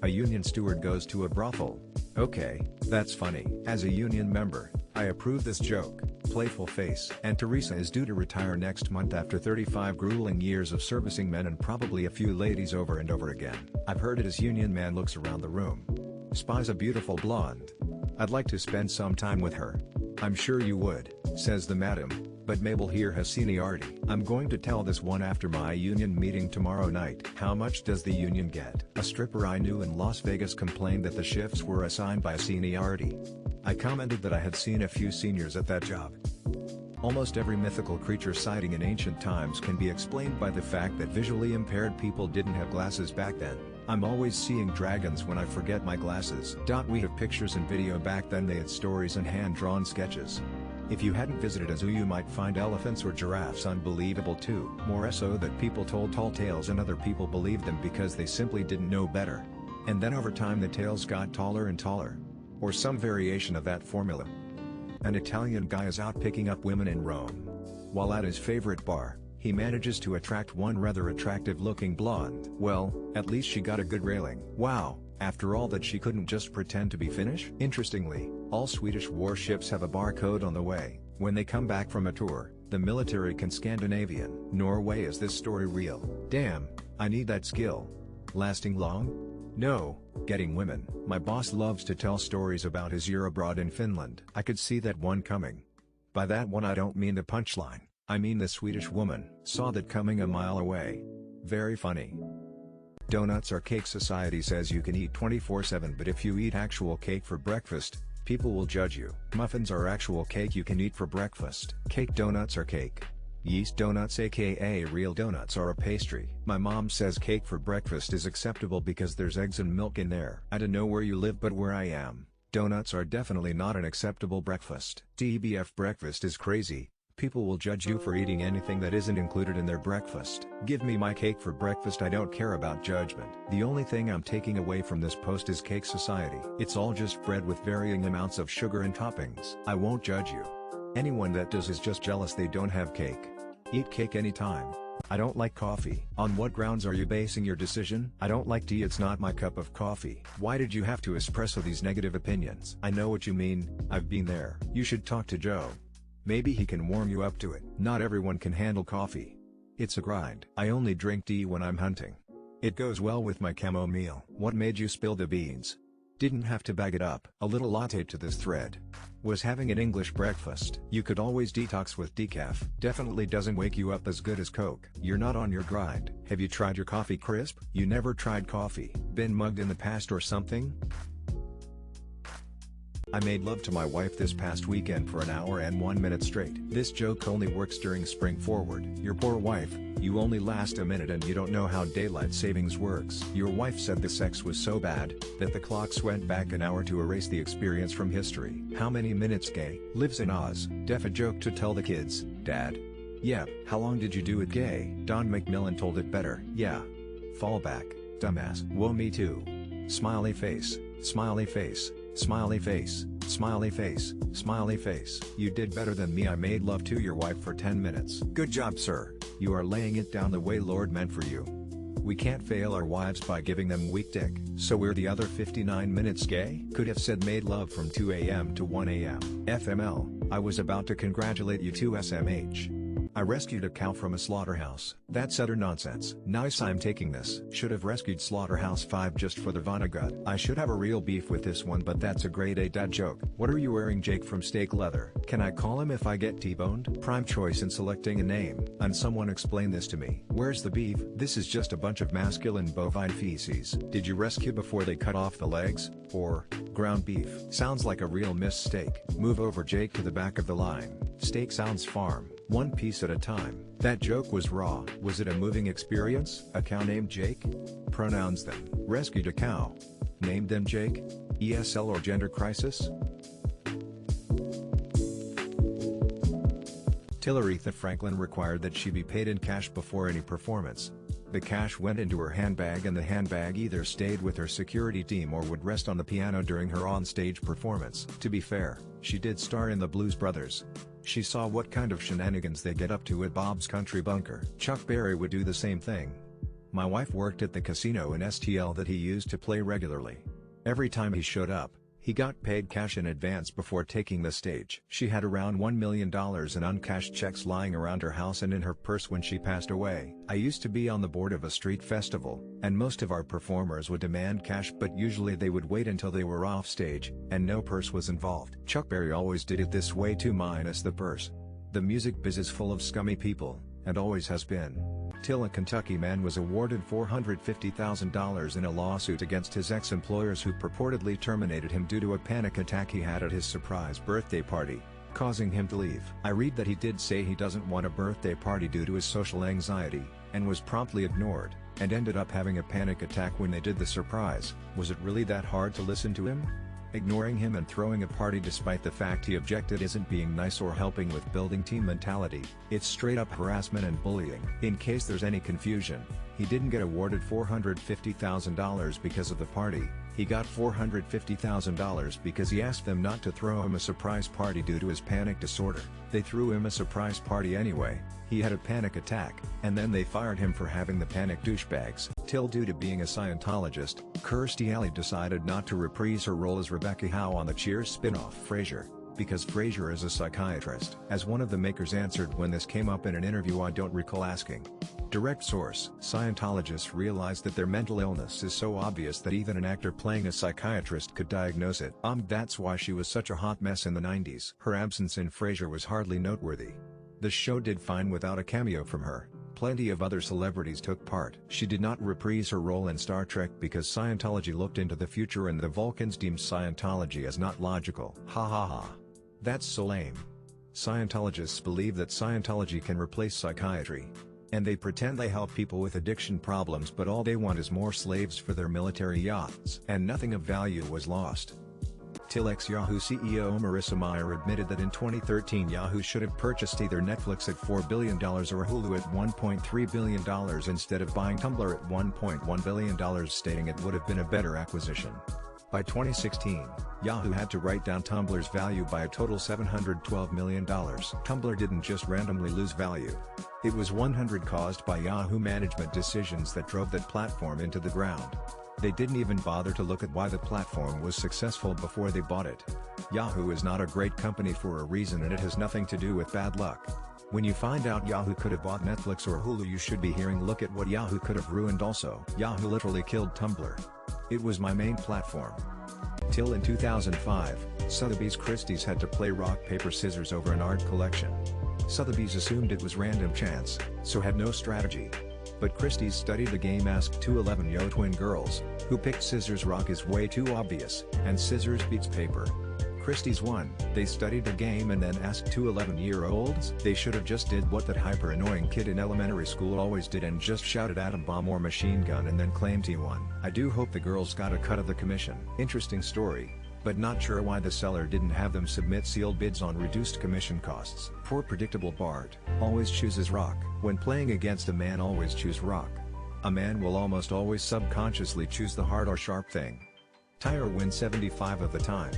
A union steward goes to a brothel. Okay, that's funny. As a union member, I approve this joke. Playful face. And Teresa is due to retire next month after 35 grueling years of servicing men and probably a few ladies over and over again. I've heard it. As union man looks around the room. Spies a beautiful blonde. I'd like to spend some time with her. I'm sure you would, says the madam, but Mabel here has seniority. I'm going to tell this one after my union meeting tomorrow night. How much does the union get? A stripper I knew in Las Vegas complained that the shifts were assigned by seniority. I commented that I had seen a few seniors at that job. Almost every mythical creature sighting in ancient times can be explained by the fact that visually impaired people didn't have glasses back then. I'm always seeing dragons when I forget my glasses. We have pictures and video. Back then they had stories and hand-drawn sketches. If you hadn't visited a zoo you might find elephants or giraffes unbelievable too. More so that people told tall tales and other people believed them because they simply didn't know better. And then over time the tales got taller and taller. Or some variation of that formula. An Italian guy is out picking up women in Rome. While at his favorite bar, he manages to attract one rather attractive-looking blonde. Well, at least she got a good railing. Wow, after all that she couldn't just pretend to be Finnish? Interestingly, all Swedish warships have a barcode on the way. When they come back from a tour, the military can Scandinavian. Norway. Is this story real? Damn, I need that skill. Lasting long? No, getting women. My boss loves to tell stories about his year abroad in Finland. I could see that one coming. By that one I don't mean the punchline. I mean the Swedish woman saw that coming a mile away. Very funny. Donuts are cake. Society says you can eat 24/7, but if you eat actual cake for breakfast, people will judge you. Muffins are actual cake you can eat for breakfast. Cake donuts are cake. Yeast donuts aka real donuts are a pastry. My mom says cake for breakfast is acceptable because there's eggs and milk in there. I don't know where you live, but where I am, donuts are definitely not an acceptable breakfast. TBF breakfast is crazy. People will judge you for eating anything that isn't included in their breakfast. Give me my cake for breakfast. I don't care about judgment. The only thing I'm taking away from this post is Cake Society. It's all just bread with varying amounts of sugar and toppings. I won't judge you. Anyone that does is just jealous they don't have cake. Eat cake anytime. I don't like coffee. On what grounds are you basing your decision? I don't like tea. It's not my cup of coffee. Why did you have to espresso these negative opinions? I know what you mean. I've been there. You should talk to Joe. Maybe he can warm you up to it. Not everyone can handle coffee. It's a grind. I only drink tea when I'm hunting. It goes well with my chamomile. What made you spill the beans? Didn't have to bag it up. A little latte to this thread. Was having an English breakfast. You could always detox with decaf. Definitely doesn't wake you up as good as Coke. You're not on your grind. Have you tried your coffee crisp? You never tried coffee. Been mugged in the past or something? I made love to my wife this past weekend for an hour and 1 minute straight. This joke only works during spring forward. Your poor wife, you only last a minute and you don't know how daylight savings works. Your wife said the sex was so bad, that the clocks went back an hour to erase the experience from history. How many minutes gay? Lives in Oz. Def a joke to tell the kids, Dad. Yep. How long did you do it gay? Don McMillan told it better. Yeah. Fall back, dumbass. Whoa, me too. Smiley face, smiley face. Smiley face, smiley face, smiley face. You did better than me. I made love to your wife for 10 minutes. Good job, sir. You are laying it down the way Lord meant for you. We can't fail our wives by giving them weak dick. So we're the other 59 minutes gay? Could have said made love from 2 a.m. to 1 a.m. FML, I was about to congratulate you too. SMH. I rescued a cow from a slaughterhouse. That's utter nonsense. Nice, I'm taking this. Should have rescued Slaughterhouse 5 just for the Vonnegut. I should have a real beef with this one, but that's a grade A dad joke. What are you wearing, Jake from Steak Leather? Can I call him if I get T-boned? Prime choice in selecting a name. And someone explain this to me. Where's the beef? This is just a bunch of masculine bovine feces. Did you rescue before they cut off the legs? Or ground beef? Sounds like a real mistake. Move over, Jake, to the back of the line. Steak sounds farm. One piece at a time. That joke was raw. Was it a moving experience? A cow named Jake? Pronouns them. Rescued a cow. Named them Jake? ESL or gender crisis? Tilaretha Franklin required that she be paid in cash before any performance. The cash went into her handbag and the handbag either stayed with her security team or would rest on the piano during her on-stage performance. To be fair, she did star in the Blues Brothers. She saw what kind of shenanigans they get up to at Bob's Country Bunker. Chuck Berry would do the same thing. My wife worked at the casino in STL that he used to play regularly. Every time he showed up, he got paid cash in advance before taking the stage. She had around $1 million in uncashed checks lying around her house and in her purse when she passed away. I used to be on the board of a street festival, and most of our performers would demand cash, but usually they would wait until they were off stage, and no purse was involved. Chuck Berry always did it this way too, minus the purse. The music biz is full of scummy people, and always has been. Till a Kentucky man was awarded $450,000 in a lawsuit against his ex-employers who purportedly terminated him due to a panic attack he had at his surprise birthday party, causing him to leave. I read that he did say he doesn't want a birthday party due to his social anxiety, and was promptly ignored, and ended up having a panic attack when they did the surprise. Was it really that hard to listen to him? Ignoring him and throwing a party despite the fact he objected isn't being nice or helping with building team mentality, it's straight up harassment and bullying. In case there's any confusion, he didn't get awarded $450,000 because of the party, he got $450,000 because he asked them not to throw him a surprise party due to his panic disorder. They threw him a surprise party anyway, he had a panic attack, and then they fired him for having the panic douchebags. Till, due to being a Scientologist, Kirstie Alley decided not to reprise her role as Rebecca Howe on the Cheers spin-off Frasier, because Frasier is a psychiatrist. As one of the makers answered when this came up in an interview, I don't recall asking. Direct source: Scientologists realize that their mental illness is so obvious that even an actor playing a psychiatrist could diagnose it. That's why she was such a hot mess in the 90s. Her absence in Frasier was hardly noteworthy. The show did fine without a cameo from her. Plenty of other celebrities took part. She did not reprise her role in Star Trek because Scientology looked into the future and the Vulcans deemed Scientology as not logical. Ha ha ha. That's so lame. Scientologists believe that Scientology can replace psychiatry. And they pretend they help people with addiction problems, but all they want is more slaves for their military yachts. And nothing of value was lost. Till ex-Yahoo CEO Marissa Mayer admitted that in 2013 Yahoo should have purchased either Netflix at $4 billion or Hulu at $1.3 billion instead of buying Tumblr at $1.1 billion, stating it would have been a better acquisition. By 2016, Yahoo had to write down Tumblr's value by a total $712 million. Tumblr didn't just randomly lose value. It was 100 caused by Yahoo management decisions that drove that platform into the ground. They didn't even bother to look at why the platform was successful before they bought it. Yahoo is not a great company for a reason, and it has nothing to do with bad luck. When you find out Yahoo could have bought Netflix or Hulu, you should be hearing, look at what Yahoo could have ruined also. Yahoo literally killed Tumblr. It was my main platform. Till in 2005, Sotheby's Christie's had to play rock paper scissors over an art collection. Sotheby's assumed it was random chance, so had no strategy. But Christie's studied the game, asked two 11-year-old twin girls, who picked scissors. Rock is way too obvious, and scissors beats paper. Christie's won. They studied the game and then asked two 11-year-olds. They should have just did what that hyper-annoying kid in elementary school always did and just shouted atom bomb or machine gun and then claimed he won. I do hope the girls got a cut of the commission. Interesting story, but not sure why the seller didn't have them submit sealed bids on reduced commission costs. Poor predictable Bart always chooses rock. When playing against a man, always choose rock. A man will almost always subconsciously choose the hard or sharp thing. Tyre wins 75 of the time.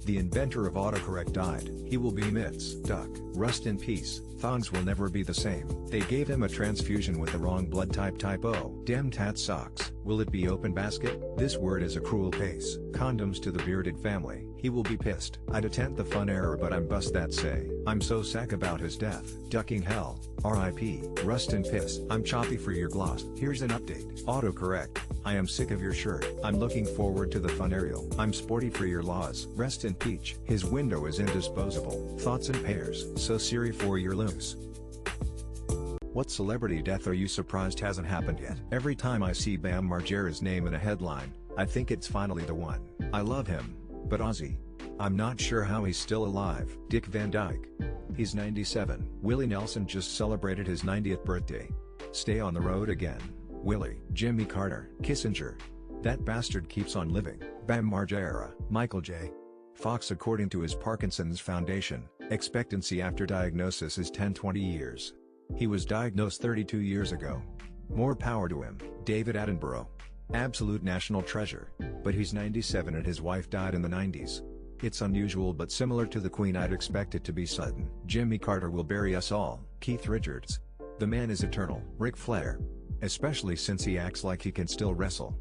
The inventor of autocorrect died. He will be missed. Duck. Rust in peace. Thongs will never be the same. They gave him a transfusion with the wrong blood type, type O. Dem tat socks. Will it be open basket? This word is a cruel case. Condoms to the bearded family. He will be pissed. I'd attempt the fun error, but I'm bust that say. I'm so sack about his death. Ducking hell. R.I.P. Rust and piss. I'm choppy for your gloss. Here's an update. Autocorrect. I am sick of your shirt. I'm looking forward to the fun Ariel. I'm sporty for your laws. Rest in peach. His window is indisposable. Thoughts in pairs. So Siri for your loose. What celebrity death are you surprised hasn't happened yet? Every time I see Bam Margera's name in a headline, I think it's finally the one. I love him, but Ozzy. I'm not sure how he's still alive. Dick Van Dyke. He's 97. Willie Nelson just celebrated his 90th birthday. Stay on the road again, Willie. Jimmy Carter. Kissinger. That bastard keeps on living. Bam Margera. Michael J. Fox. According to his Parkinson's Foundation, expectancy after diagnosis is 10-20 years. He was diagnosed 32 years ago. More power to him. David Attenborough. Absolute national treasure. But he's 97 and his wife died in the 90s. It's unusual, but similar to the Queen, I'd expect it to be sudden. Jimmy Carter will bury us all. Keith Richards. The man is eternal. Ric Flair. especially since he acts like he can still wrestle.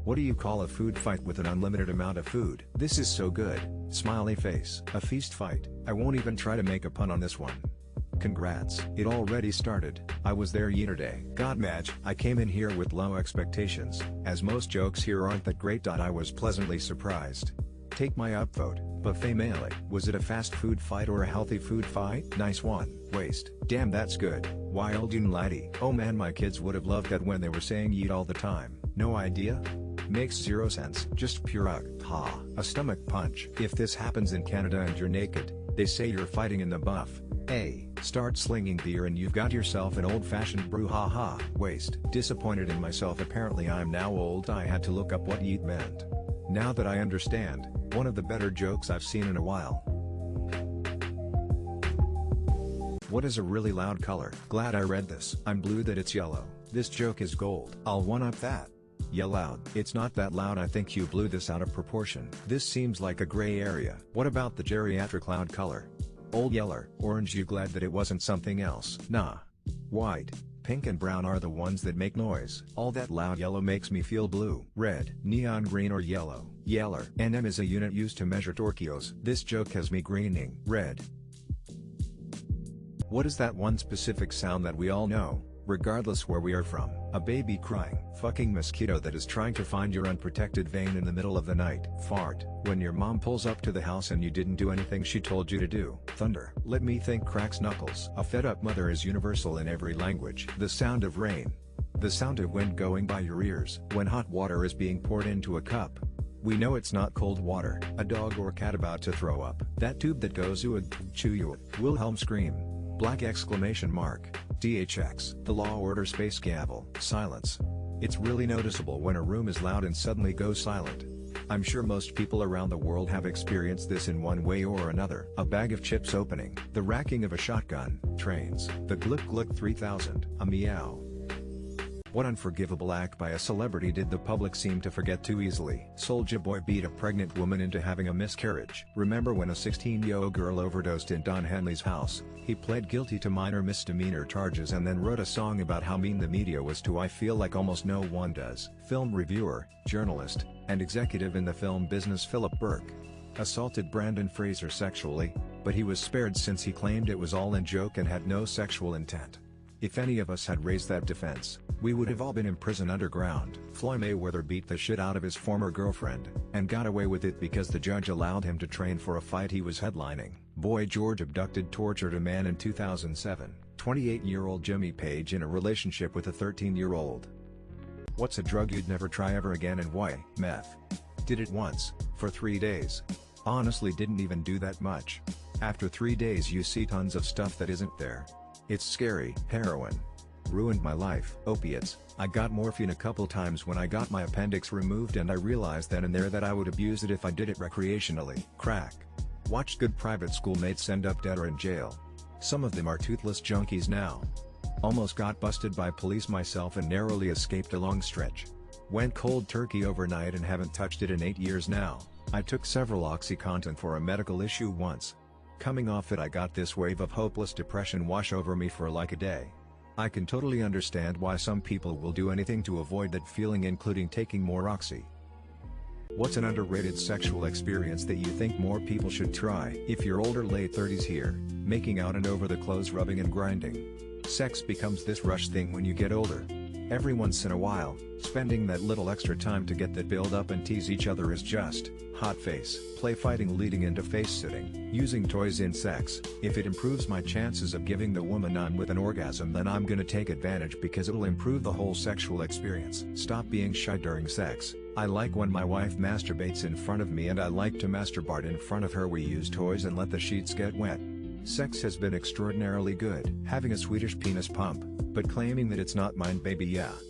What do you call a food fight with an unlimited amount of food? This is so good, smiley face. A feast fight. I won't even try to make a pun on this one. Congrats, it already started. I was there yesterday. God match, I came in here with low expectations, as most jokes here aren't that great. I was pleasantly surprised. Take my upvote, buffet melee. Was it a fast food fight or a healthy food fight? Nice one. Waste. Damn, that's good. Wild Unlighty. Oh man, my kids would have loved that when they were saying yeet all the time. No idea? Makes zero sense. Just pure ugh. Ha. A stomach punch. If this happens in Canada and you're naked, they say you're fighting in the buff. Start slinging beer and you've got yourself an old-fashioned brew. Haha. Waste. Disappointed in myself. Apparently I'm now old. I had to look up what yeet meant. Now that I understand, one of the better jokes I've seen in a while. What is a really loud color? Glad I read this. I'm blue that it's yellow. This joke is gold. I'll one-up that. Yell loud. It's not that loud. I think you blew this out of proportion. This seems like a gray area. What about the geriatric loud color? Old yeller. Orange. You glad that it wasn't something else? Nah. White, pink and brown are the ones that make noise. All that loud yellow makes me feel blue. Red, neon green or yellow. Yeller. NM is a unit used to measure torquios. This joke has me greening. Red. What is that one specific sound that we all know, regardless where we are from? A baby crying. Fucking mosquito that is trying to find your unprotected vein in the middle of the night. Fart. When your mom pulls up to the house and you didn't do anything she told you to do. Thunder. Let me think. Cracks knuckles. A fed up mother is universal in every language. The sound of rain. The sound of wind going by your ears. When hot water is being poured into a cup. We know it's not cold water. A dog or cat about to throw up. That tube that goes ooh chew you. Wilhelm scream. Black exclamation mark. DHX. The law order space gavel. Silence. It's really noticeable when a room is loud and suddenly goes silent. I'm sure most people around the world have experienced this in one way or another. A bag of chips opening. The racking of a shotgun. Trains. The Glick Glick 3000. A meow. What unforgivable act by a celebrity did the public seem to forget too easily? Soulja Boy beat a pregnant woman into having a miscarriage. Remember when a 16-year-old girl overdosed in Don Henley's house? He pled guilty to minor misdemeanor charges and then wrote a song about how mean the media was to I feel like almost no one does. Film reviewer, journalist, and executive in the film business Philip Burke assaulted Brandon Fraser sexually, but he was spared since he claimed it was all in joke and had no sexual intent. If any of us had raised that defense, we would have all been in prison underground. Floyd Mayweather beat the shit out of his former girlfriend, and got away with it because the judge allowed him to train for a fight he was headlining. Boy George abducted tortured a man in 2007. 28-year-old Jimmy Page in a relationship with a 13-year-old. What's a drug you'd never try ever again and why? Meth. Did it once, for 3 days. Honestly didn't even do that much. After 3 days you see tons of stuff that isn't there. It's scary. Heroin. Ruined my life. Opiates. I got morphine a couple times when I got my appendix removed and I realized then and there that I would abuse it if I did it recreationally. Crack. Watched good private schoolmates end up dead or in jail. Some of them are toothless junkies now. Almost got busted by police myself and narrowly escaped a long stretch. Went cold turkey overnight and haven't touched it in 8 years now. I took several OxyContin for a medical issue once. Coming off it I got this wave of hopeless depression wash over me for like a day. I can totally understand why some people will do anything to avoid that feeling, including taking more Oxy. What's an underrated sexual experience that you think more people should try? If you're older, late 30s here, making out and over the clothes rubbing and grinding. Sex becomes this rush thing when you get older. Every once in a while, spending that little extra time to get that build up and tease each other is just hot face. Play fighting leading into face sitting. Using toys in sex. If it improves my chances of giving the woman I'm with an orgasm, then I'm gonna take advantage because it'll improve the whole sexual experience. Stop being shy during sex. I like when my wife masturbates in front of me and I like to masturbate in front of her. We use toys and let the sheets get wet. Sex has been extraordinarily good. Having a Swedish penis pump, but claiming that it's not mine, baby. Yeah.